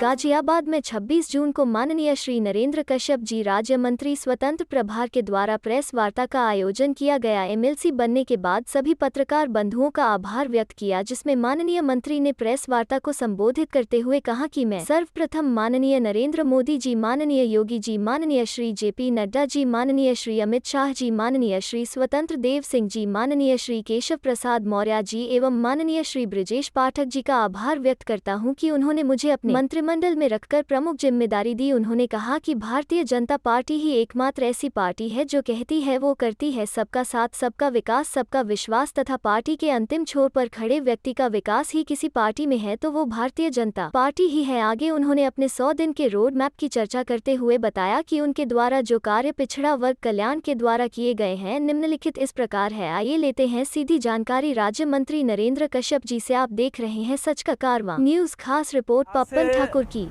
गाजियाबाद में 26 जून को माननीय श्री नरेंद्र कश्यप जी राज्य मंत्री स्वतंत्र प्रभार के द्वारा प्रेस वार्ता का आयोजन किया गया। एमएलसी बनने के बाद सभी पत्रकार बंधुओं का आभार व्यक्त किया, जिसमें माननीय मंत्री ने प्रेस वार्ता को संबोधित करते हुए कहा कि मैं सर्वप्रथम माननीय नरेंद्र मोदी जी, माननीय योगी जी, माननीय श्री जेपी नड्डा जी, माननीय श्री अमित शाह जी, माननीय श्री स्वतंत्र देव सिंह जी, माननीय श्री केशव प्रसाद मौर्य जी एवं माननीय श्री ब्रजेश पाठक जी का आभार व्यक्त करता हूं कि उन्होंने मुझे अपने मंत्रिमंडल में रखकर प्रमुख जिम्मेदारी दी। उन्होंने कहा कि भारतीय जनता पार्टी ही एकमात्र ऐसी पार्टी है जो कहती है वो करती है, सबका साथ, सबका विकास, सबका विश्वास तथा पार्टी के अंतिम छोर पर खड़े व्यक्ति का विकास ही किसी पार्टी में है तो वो भारतीय जनता पार्टी ही है। आगे उन्होंने अपने 100 दिन के रोड मैप की चर्चा करते हुए बताया कि उनके द्वारा जो कार्य पिछड़ा वर्ग कल्याण के द्वारा किए गए हैं निम्नलिखित इस प्रकार है। आइए लेते हैं सीधी जानकारी राज्य मंत्री नरेंद्र कश्यप जी से। आप देख रहे हैं सच का कारवां न्यूज, खास रिपोर्ट पप्पन ठाकुर की।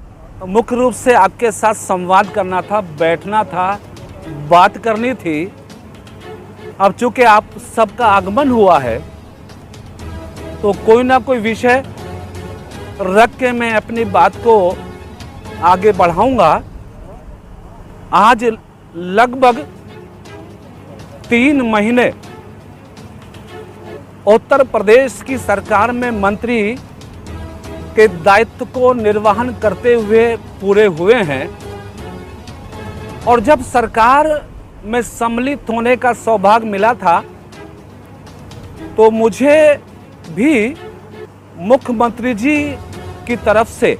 मुख्य रूप से आपके साथ संवाद करना था, बैठना था, बात करनी थी। अब चूंकि आप सबका आगमन हुआ है तो कोई ना कोई विषय रख के मैं अपनी बात को आगे बढ़ाऊंगा। आज लगभग 3 महीने उत्तर प्रदेश की सरकार में मंत्री के दायित्व को निर्वहन करते हुए पूरे हुए हैं और जब सरकार में सम्मिलित होने का सौभाग्य मिला था तो मुझे भी मुख्यमंत्री जी की तरफ से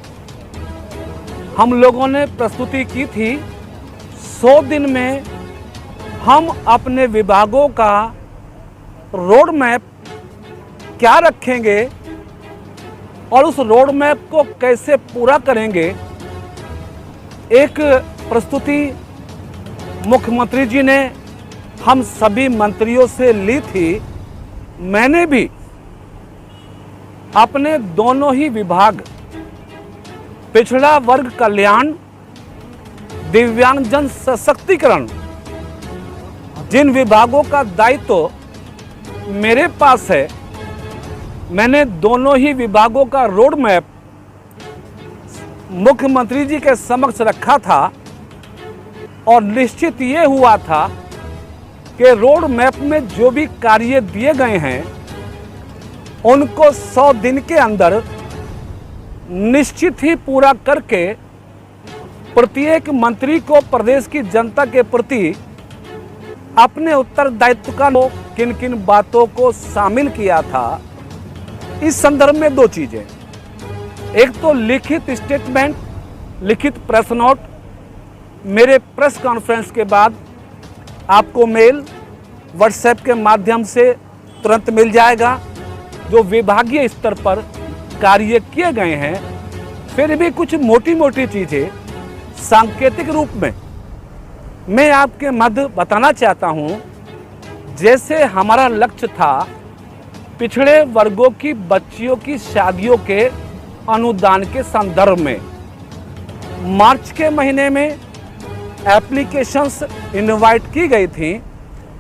हम लोगों ने प्रस्तुति की थी। 100 दिन में हम अपने विभागों का रोड मैप क्या रखेंगे और उस रोड मैप को कैसे पूरा करेंगे, एक प्रस्तुति मुख्यमंत्री जी ने हम सभी मंत्रियों से ली थी। मैंने भी अपने दोनों ही विभाग, पिछड़ा वर्ग कल्याण, दिव्यांगजन सशक्तिकरण, जिन विभागों का दायित्व मेरे पास है, मैंने दोनों ही विभागों का रोड मैप मुख्यमंत्री जी के समक्ष रखा था और निश्चित ये हुआ था कि रोड मैप में जो भी कार्य दिए गए हैं उनको 100 दिन के अंदर निश्चित ही पूरा करके प्रत्येक मंत्री को प्रदेश की जनता के प्रति अपने उत्तरदायित्व का किन किन बातों को शामिल किया था। इस संदर्भ में 2 चीजें, एक तो लिखित स्टेटमेंट, लिखित प्रेस नोट मेरे प्रेस कॉन्फ्रेंस के बाद आपको मेल, व्हाट्सएप के माध्यम से तुरंत मिल जाएगा, जो विभागीय स्तर पर कार्य किए गए हैं। फिर भी कुछ मोटी मोटी चीजें सांकेतिक रूप में मैं आपके मध्य बताना चाहता हूं। जैसे हमारा लक्ष्य था पिछड़े वर्गों की बच्चियों की शादियों के अनुदान के संदर्भ में, मार्च के महीने में एप्लीकेशंस इनवाइट की गई थी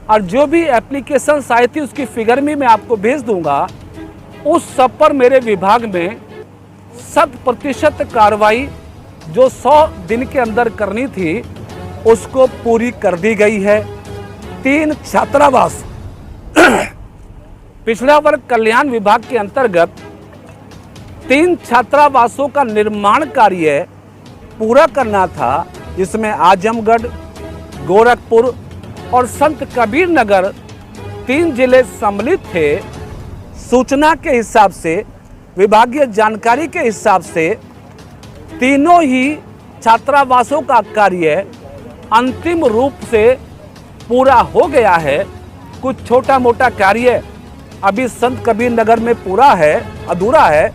और जो भी एप्लीकेशंस आई थी उसकी फिगर भी मैं आपको भेज दूंगा। उस सब पर मेरे विभाग में 100% कार्रवाई जो 100 दिन के अंदर करनी थी उसको पूरी कर दी गई है। 3 छात्रावास पिछड़ा वर्ग कल्याण विभाग के अंतर्गत 3 छात्रावासों का निर्माण कार्य पूरा करना था, जिसमें आजमगढ़, गोरखपुर और संत कबीर नगर 3 जिले सम्मिलित थे। सूचना के हिसाब से, विभागीय जानकारी के हिसाब से तीनों ही छात्रावासों का कार्य अंतिम रूप से पूरा हो गया है। कुछ छोटा मोटा कार्य अभी संत कबीर नगर में पूरा है, अधूरा है,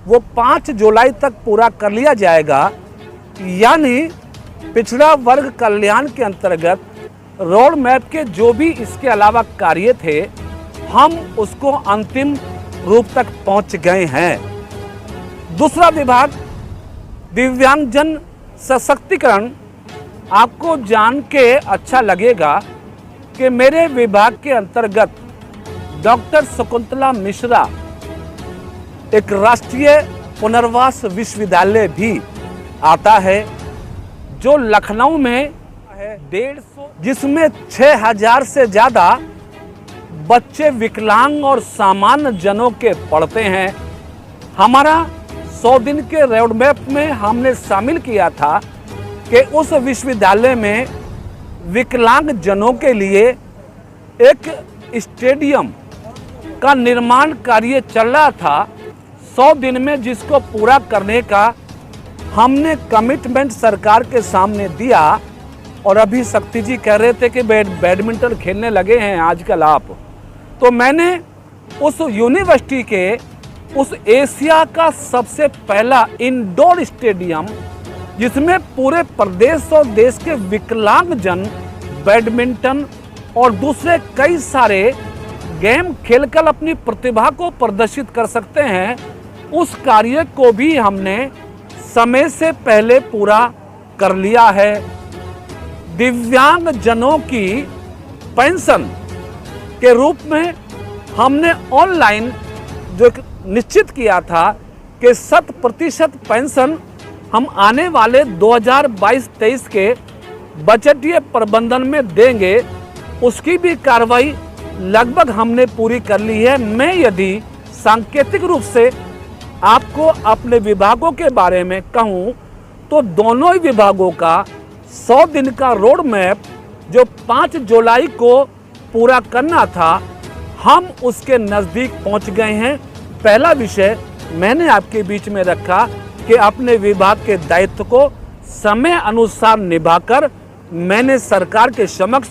वो 5 जुलाई तक पूरा कर लिया जाएगा। यानी पिछड़ा वर्ग कल्याण के अंतर्गत रोड मैप के जो भी इसके अलावा कार्य थे हम उसको अंतिम रूप तक पहुंच गए हैं। दूसरा विभाग दिव्यांगजन सशक्तिकरण, आपको जान के अच्छा लगेगा कि मेरे विभाग के अंतर्गत डॉक्टर शकुंतला मिश्रा एक राष्ट्रीय पुनर्वास विश्वविद्यालय भी आता है जो लखनऊ में 150, जिसमें 6000 से ज़्यादा बच्चे विकलांग और सामान्य जनों के पढ़ते हैं। हमारा 100 दिन के रोड मैप में हमने शामिल किया था कि उस विश्वविद्यालय में विकलांग जनों के लिए एक स्टेडियम का निर्माण कार्य चल रहा था 100 दिन में, जिसको पूरा करने का हमने कमिटमेंट सरकार के सामने दिया। और अभी शक्ति जी कह रहे थे कि बैडमिंटन खेलने लगे हैं आजकल आप, तो मैंने उस यूनिवर्सिटी के उस एशिया का सबसे पहला इंडोर स्टेडियम, जिसमें पूरे प्रदेश और देश के विकलांग जन बैडमिंटन और दूसरे कई सारे गेम खेलकर अपनी प्रतिभा को प्रदर्शित कर सकते हैं, उस कार्य को भी हमने समय से पहले पूरा कर लिया है। दिव्यांग जनों की पेंशन के रूप में हमने ऑनलाइन जो निश्चित किया था कि 100% पेंशन हम आने वाले 2022-23 के बजटीय प्रबंधन में देंगे, उसकी भी कार्रवाई लगभग हमने पूरी कर ली है। मैं यदि सांकेतिक रूप से आपको अपने विभागों के बारे में कहूं तो दोनों ही विभागों का 100 दिन का रोड मैप जो 5 जुलाई को पूरा करना था, हम उसके नज़दीक पहुंच गए हैं। पहला विषय मैंने आपके बीच में रखा कि अपने विभाग के दायित्व को समय अनुसार निभाकर मैंने सरकार के समक्ष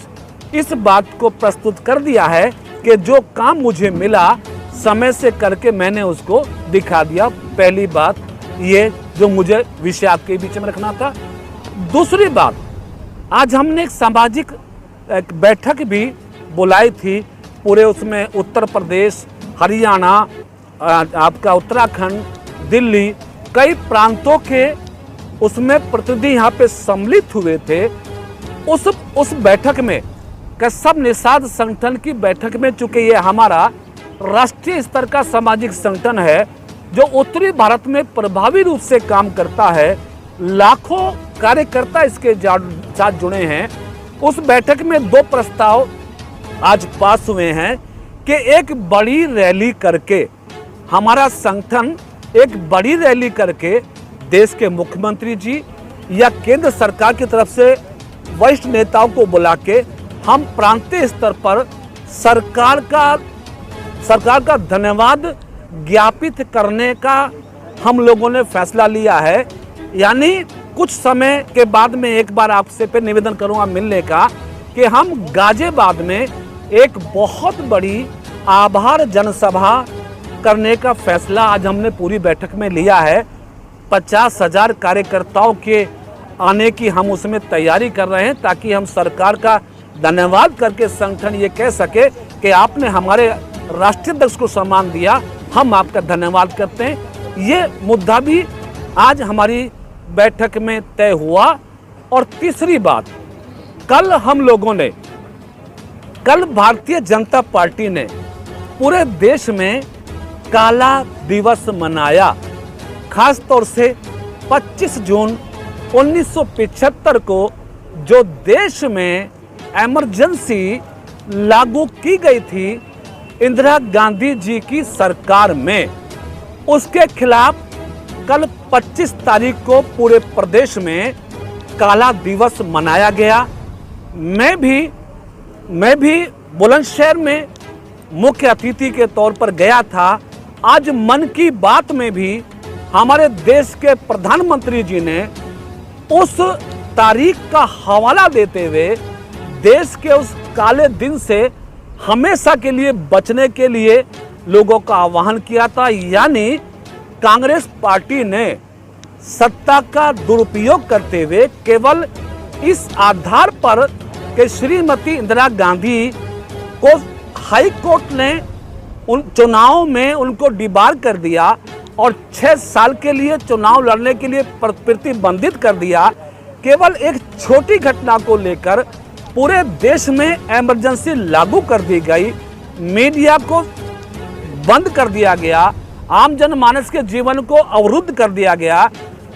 इस बात को प्रस्तुत कर दिया है कि जो काम मुझे मिला समय से करके मैंने उसको दिखा दिया। पहली बात ये जो मुझे विषय आपके बीच में रखना था। दूसरी बात, आज हमने एक सामाजिक एक बैठक भी बुलाई थी, पूरे उसमें उत्तर प्रदेश, हरियाणा, आपका उत्तराखंड, दिल्ली, कई प्रांतों के उसमें प्रतिनिधि यहाँ पे सम्मिलित हुए थे। उस बैठक में सब निषाद संगठन की बैठक में, चूंकि ये हमारा राष्ट्रीय स्तर का सामाजिक संगठन है जो उत्तरी भारत में प्रभावी रूप से काम करता है, लाखों कार्यकर्ता इसके साथ जुड़े हैं। उस बैठक में 2 प्रस्ताव आज पास हुए हैं कि एक बड़ी रैली करके हमारा संगठन एक बड़ी रैली करके देश के मुख्यमंत्री जी या केंद्र सरकार की तरफ से वरिष्ठ नेताओं को बुला के हम प्रांतीय स्तर पर सरकार का धन्यवाद ज्ञापित करने का हम लोगों ने फैसला लिया है। यानी कुछ समय के बाद में एक बार आपसे पे निवेदन करूंगा मिलने का कि हम गाजियाबाद में एक बहुत बड़ी आभार जनसभा करने का फैसला आज हमने पूरी बैठक में लिया है। 50,000 कार्यकर्ताओं के आने की हम उसमें तैयारी कर रहे हैं ताकि हम सरकार का धन्यवाद करके संगठन ये कह सके कि आपने हमारे राष्ट्रीय अध्यक्ष को सम्मान दिया, हम आपका धन्यवाद करते हैं। ये मुद्दा भी आज हमारी बैठक में तय हुआ। और तीसरी बात, कल भारतीय जनता पार्टी ने पूरे देश में काला दिवस मनाया। खास तौर से 25 जून 1975 को जो देश में इमरजेंसी लागू की गई थी इंदिरा गांधी जी की सरकार में, उसके खिलाफ कल 25 तारीख को पूरे प्रदेश में काला दिवस मनाया गया। मैं भी बुलंदशहर में मुख्य अतिथि के तौर पर गया था। आज मन की बात में भी हमारे देश के प्रधानमंत्री जी ने उस तारीख का हवाला देते हुए देश के उस काले दिन से हमेशा के लिए बचने के लिए लोगों का आह्वान किया था। यानी कांग्रेस पार्टी ने सत्ता का दुरुपयोग करते हुए केवल इस आधार पर कि श्रीमती इंदिरा गांधी को हाई कोर्ट ने उन चुनाव में उनको डिबार कर दिया और 6 साल के लिए चुनाव लड़ने के लिए प्रतिबंधित कर दिया। केवल एक छोटी घटना को लेकर पूरे देश में इमरजेंसी लागू कर दी गई, मीडिया को बंद कर दिया गया, आम जनमानस के जीवन को अवरुद्ध कर दिया गया।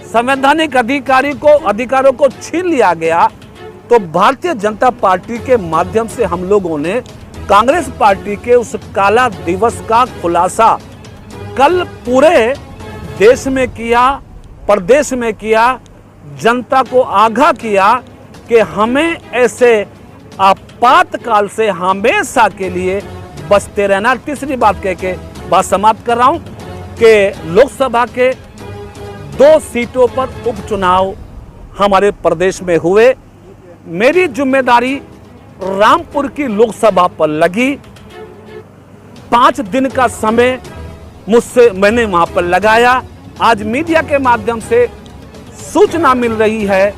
संवैधानिक अधिकारों को छीन लिया गया, तो भारतीय जनता पार्टी के माध्यम से हम लोगों ने कांग्रेस पार्टी के उस काला दिवस का खुलासा कल पूरे देश में किया, प्रदेश में किया, जनता को आगाह किया कि हमें ऐसे आपातकाल से हमेशा के लिए बचते रहना। तीसरी बात कह के बात समाप्त कर रहा हूं कि लोकसभा के 2 सीटों पर उपचुनाव हमारे प्रदेश में हुए। मेरी जिम्मेदारी रामपुर की लोकसभा पर लगी। 5 दिन का समय मैंने वहां पर लगाया। आज मीडिया के माध्यम से सूचना मिल रही है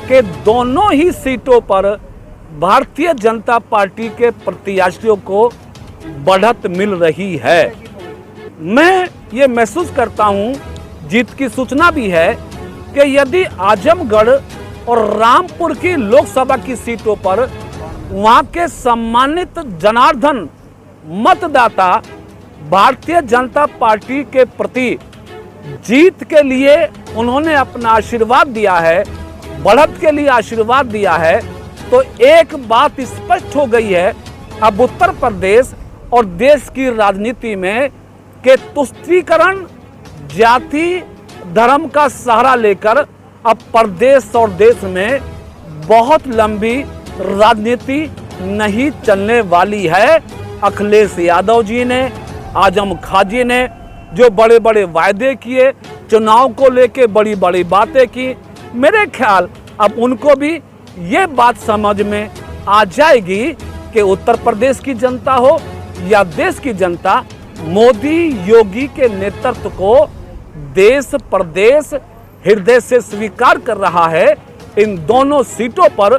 कि दोनों ही सीटों पर भारतीय जनता पार्टी के प्रत्याशियों को बढ़त मिल रही है। मैं ये महसूस करता हूं, जीत की सूचना भी है कि यदि आजमगढ़ और रामपुर की लोकसभा की सीटों पर वहां के सम्मानित जनार्दन मतदाता भारतीय जनता पार्टी के प्रति जीत के लिए उन्होंने अपना आशीर्वाद दिया है, बढ़त के लिए आशीर्वाद दिया है, तो एक बात स्पष्ट हो गई है, अब उत्तर प्रदेश और देश की राजनीति में के तुष्टीकरण, जाति, धर्म का सहारा लेकर अब प्रदेश और देश में बहुत लंबी राजनीति नहीं चलने वाली है। अखिलेश यादव जी ने, आजम खां जी ने जो बड़े बड़े वायदे किए, चुनाव को लेके बड़ी बड़ी बातें की, मेरे ख्याल अब उनको भी ये बात समझ में आ जाएगी कि उत्तर प्रदेश की जनता हो या देश की जनता, मोदी योगी के नेतृत्व को देश प्रदेश हृदय से स्वीकार कर रहा है। इन दोनों सीटों पर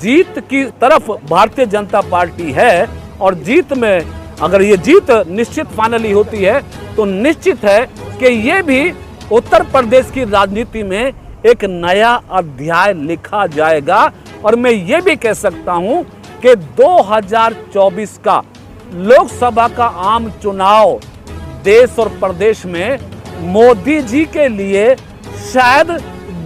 जीत की तरफ भारतीय जनता पार्टी है और जीत में अगर ये जीत निश्चित फाइनली होती है तो निश्चित है कि ये भी उत्तर प्रदेश की राजनीति में एक नया अध्याय लिखा जाएगा। और मैं ये भी कह सकता हूं कि 2024 का लोकसभा का आम चुनाव देश और प्रदेश में मोदी जी के लिए शायद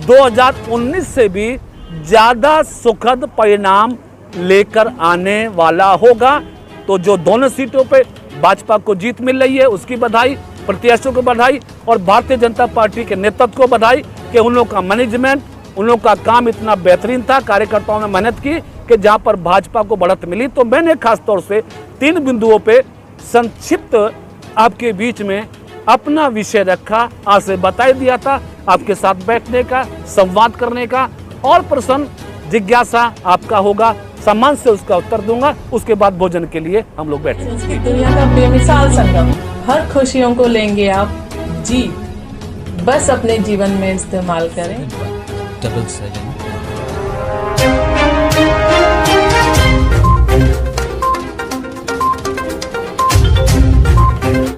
2019 से भी ज्यादा सुखद परिणाम लेकर आने वाला होगा। तो जो दोनों सीटों पे भाजपा को जीत मिल रही है उसकी बधाई, प्रत्याशियों को बधाई और भारतीय जनता पार्टी के नेतृत्व को बधाई कि उन लोगों का मैनेजमेंट, उन लोगों का काम इतना बेहतरीन था, कार्यकर्ताओं ने मेहनत की कि जहां पर भाजपा को बढ़त मिली। तो मैंने खास तौर से 3 बिंदुओं पे संक्षिप्त आपके बीच में अपना विषय रखा, आज से बता दिया था आपके साथ बैठने का, संवाद करने का, और प्रश्न जिज्ञासा आपका होगा, सम्मान से उसका उत्तर दूंगा। उसके बाद भोजन के लिए हम लोग बैठे। दुनिया का बेमिसाल संगम, हर खुशियों को लेंगे आप जीत, बस अपने जीवन में इस्तेमाल करें। 777